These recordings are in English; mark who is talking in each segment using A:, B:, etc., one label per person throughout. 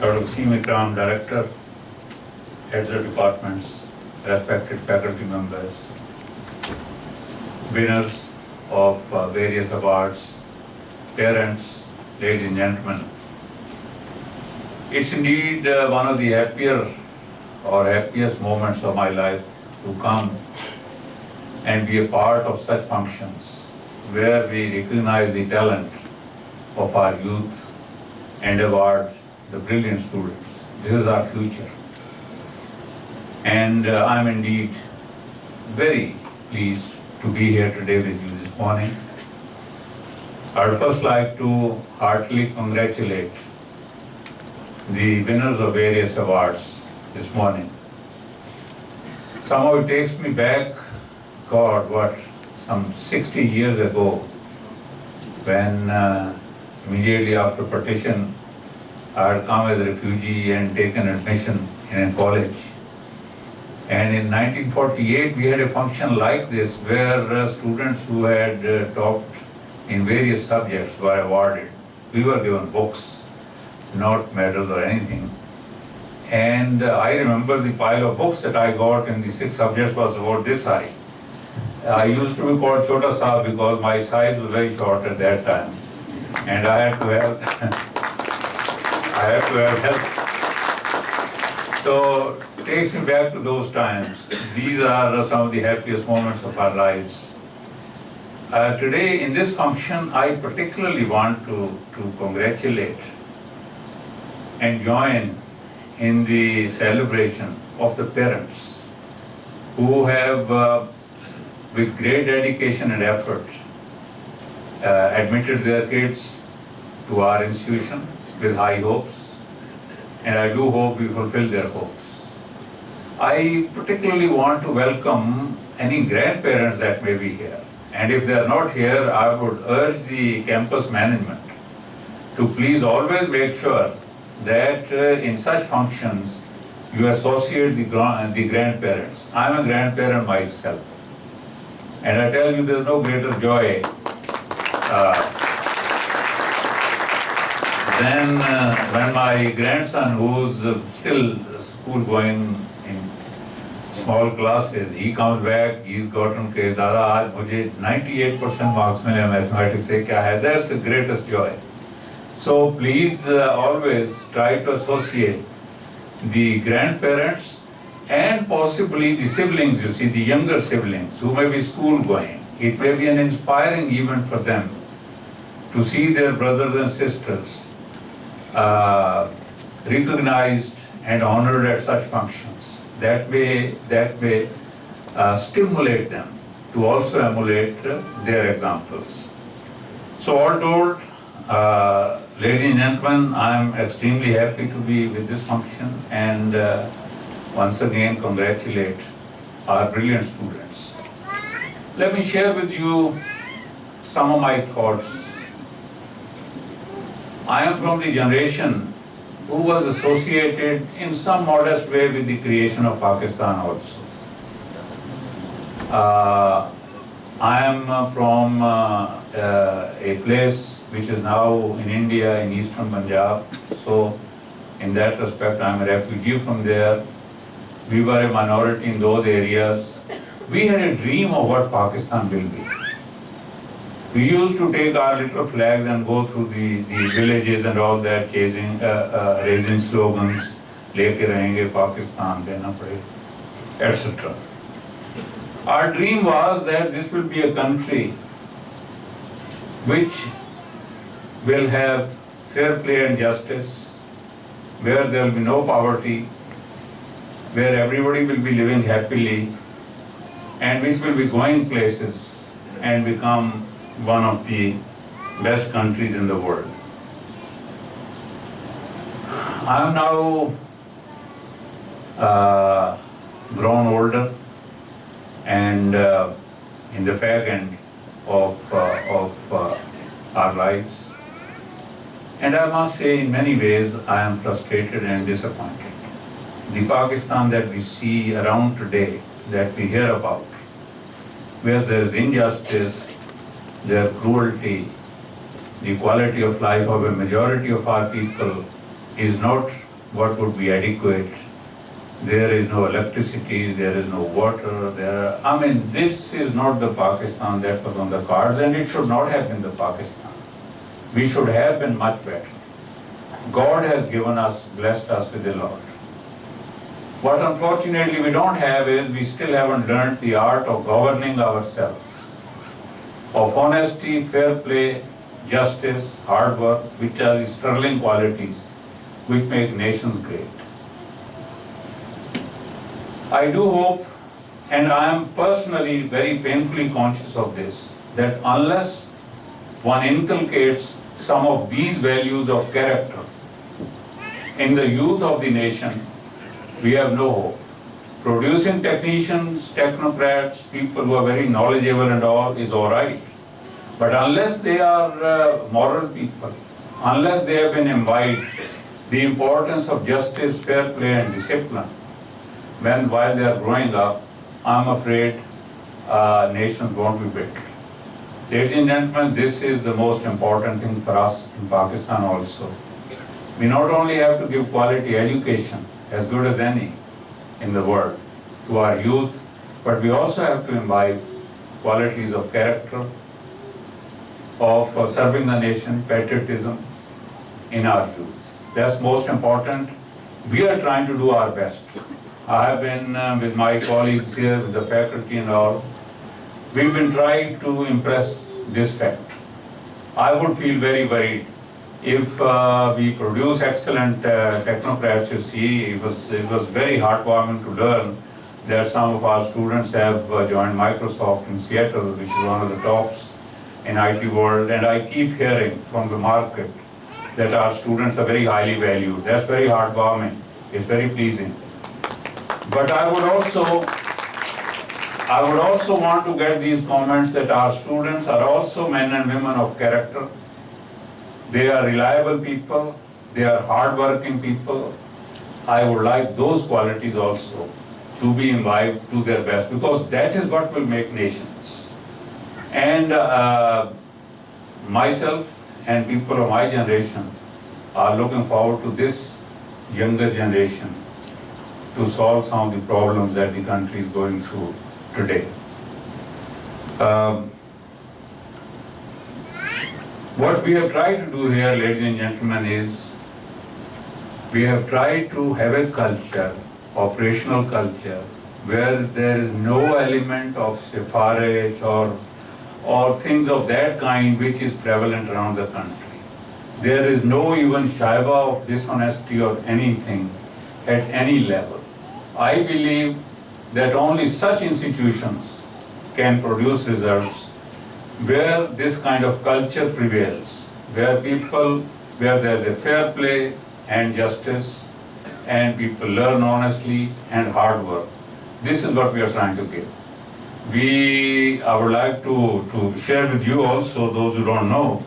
A: Dr. Wasim Ikram, Director, heads of departments, respected faculty members, winners of various awards, parents, ladies and gentlemen. It's indeed one of the happiest moments of my life to come and be a part of such functions where we recognize the talent of our youth and award the brilliant students. This is our future. And I'm indeed very pleased to be here today with you this morning. I'd first like to heartily congratulate the winners of various awards this morning. Somehow it takes me back, some 60 years ago, when immediately after partition, I had come as a refugee and taken admission in a college. And in 1948, we had a function like this where students who had topped in various subjects were awarded. We were given books, not medals or anything. And I remember the pile of books that I got in the 6 subjects was about this high. I used to be called Chota Saab because my size was very short at that time. And I had to have help. So it takes me back to those times. These are some of the happiest moments of our lives. Today in this function, I particularly want to congratulate and join in the celebration of the parents who have, with great dedication and effort, admitted their kids to our institution with high hopes, and I do hope we fulfill their hopes. I particularly want to welcome any grandparents that may be here. And if they are not here, I would urge the campus management to please always make sure that in such functions you associate the grandparents. I'm a grandparent myself. And I tell you, there's no greater joy than when my grandson, who's still school going in small classes, he comes back, he's gotten, ke Dada, aaj mujhe 98% marks mile mathematics se kya hai. That's the greatest joy. So please always try to associate the grandparents and possibly the siblings, you see, the younger siblings who may be school going. It may be an inspiring event for them to see their brothers and sisters recognized and honored at such functions. That way stimulate them to also emulate their examples. So all told, ladies and gentlemen, I'm extremely happy to be with this function and once again congratulate our brilliant students. Let me share with you some of my thoughts. I am from the generation who was associated in some modest way with the creation of Pakistan also. I am from a place which is now in India, in eastern Punjab. So in that respect, I am a refugee from there. We were a minority in those areas. We had a dream of what Pakistan will be. We used to take our little flags and go through the villages and all that, raising slogans, leke rahenge Pakistan, dena padega, etc. Our dream was that this will be a country which will have fair play and justice, where there will be no poverty, where everybody will be living happily, and which will be going places and become one of the best countries in the world. I am now grown older and in the fag end of our lives. And I must say, in many ways, I am frustrated and disappointed. The Pakistan that we see around today, that we hear about, where there is injustice, their cruelty, the quality of life of a majority of our people is not what would be adequate. There is no electricity, there is no water, this is not the Pakistan that was on the cards, and it should not have been the Pakistan. We should have been much better. God has given us, blessed us with a lot. What unfortunately we don't have is we still haven't learned the art of governing ourselves, of honesty, fair play, justice, hard work, which are the sterling qualities which make nations great. I do hope, and I am personally very painfully conscious of this, that unless one inculcates some of these values of character in the youth of the nation, we have no hope. Producing technicians, technocrats, people who are very knowledgeable and all is all right. But unless they are moral people, unless they have been imbibed the importance of justice, fair play and discipline, while they are growing up, I'm afraid nations won't be built. Ladies and gentlemen, this is the most important thing for us in Pakistan also. We not only have to give quality education, as good as any in the world, to our youth, but we also have to imbibe qualities of character, of serving the nation, patriotism in our youth. That's most important. We are trying to do our best. I have been with my colleagues here, with the faculty and all, we've been trying to impress this fact. I would feel very worried if we produce excellent technocrats. You see, it was very heartwarming to learn that some of our students have joined Microsoft in Seattle, which is one of the tops in IT world, and I keep hearing from the market that our students are very highly valued. That's very heartwarming. It's very pleasing. But I would also want to get these comments that our students are also men and women of character. They are reliable people. They are hard-working people. I would like those qualities also to be imbibed to their best, because that is what will make nations. And myself and people of my generation are looking forward to this younger generation to solve some of the problems that the country is going through today. What we have tried to do here, ladies and gentlemen, is we have tried to have a culture, operational culture, where there is no element of sefarage or things of that kind which is prevalent around the country. There is no even shaiva of dishonesty or anything at any level. I believe that only such institutions can produce results where this kind of culture prevails, where there's a fair play and justice, and people learn honestly and hard work. This is what we are trying to give. I would like to share with you also, those who don't know,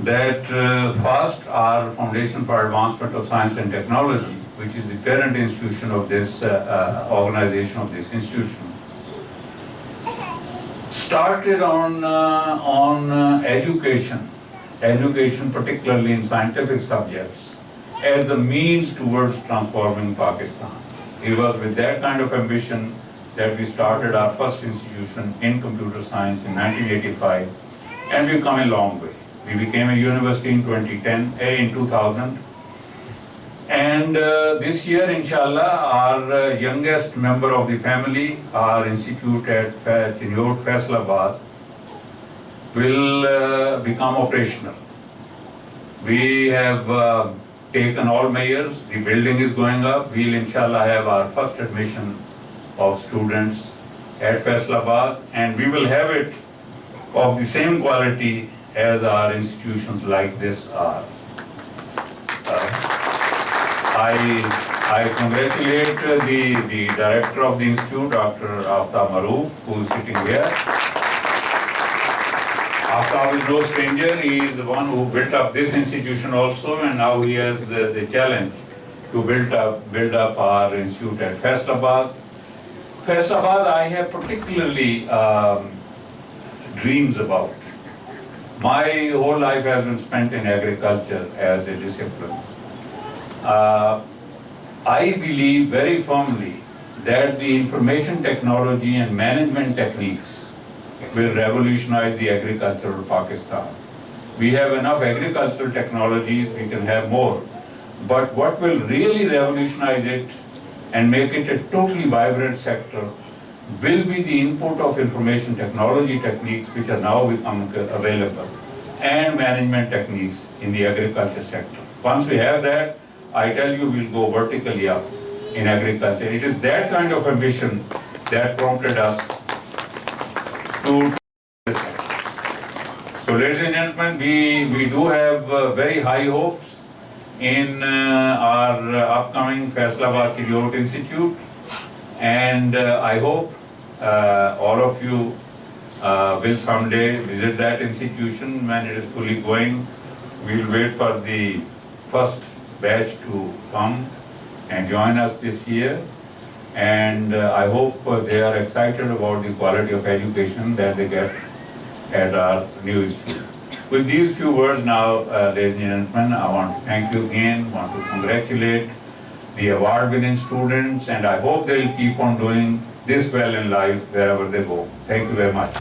A: that FAST, our Foundation for Advancement of Science and Technology, which is the parent institution of this organization, of this institution, started on education particularly in scientific subjects, as the means towards transforming Pakistan. It was with that kind of ambition that we started our first institution in computer science in 1985, and we've come a long way. We became a university in 2000. And this year, inshallah, our youngest member of the family, our institute at Chinot Faisalabad, will become operational. We have taken all measures. The building is going up. We'll inshallah have our first admission of students at Faisalabad, and we will have it of the same quality as our institutions like this are. I congratulate the director of the institute, Dr. Aftab Maroof, who is sitting here. Aftab is no stranger. He is the one who built up this institution also, and now he has the challenge to build up our institute at Faisalabad. Faisalabad, I have particularly dreams about. My whole life has been spent in agriculture as a discipline. Uh, I believe very firmly that the information technology and management techniques will revolutionize the agriculture of Pakistan. We have enough agricultural technologies, we can have more. But what will really revolutionize it and make it a totally vibrant sector will be the input of information technology techniques which are now become available and management techniques in the agriculture sector. Once we have that, I tell you we'll go vertically up in agriculture. It is that kind of ambition that prompted us to this sector. So ladies and gentlemen, we do have very high hopes in our upcoming Faisalabad Chiriot Institute, and I hope all of you will someday visit that institution when it is fully going. We will wait for the first batch to come and join us this year, and I hope they are excited about the quality of education that they get at our new institute. With these few words now, ladies and gentlemen, I want to thank you again, want to congratulate the award-winning students, and I hope they'll keep on doing this well in life wherever they go. Thank you very much.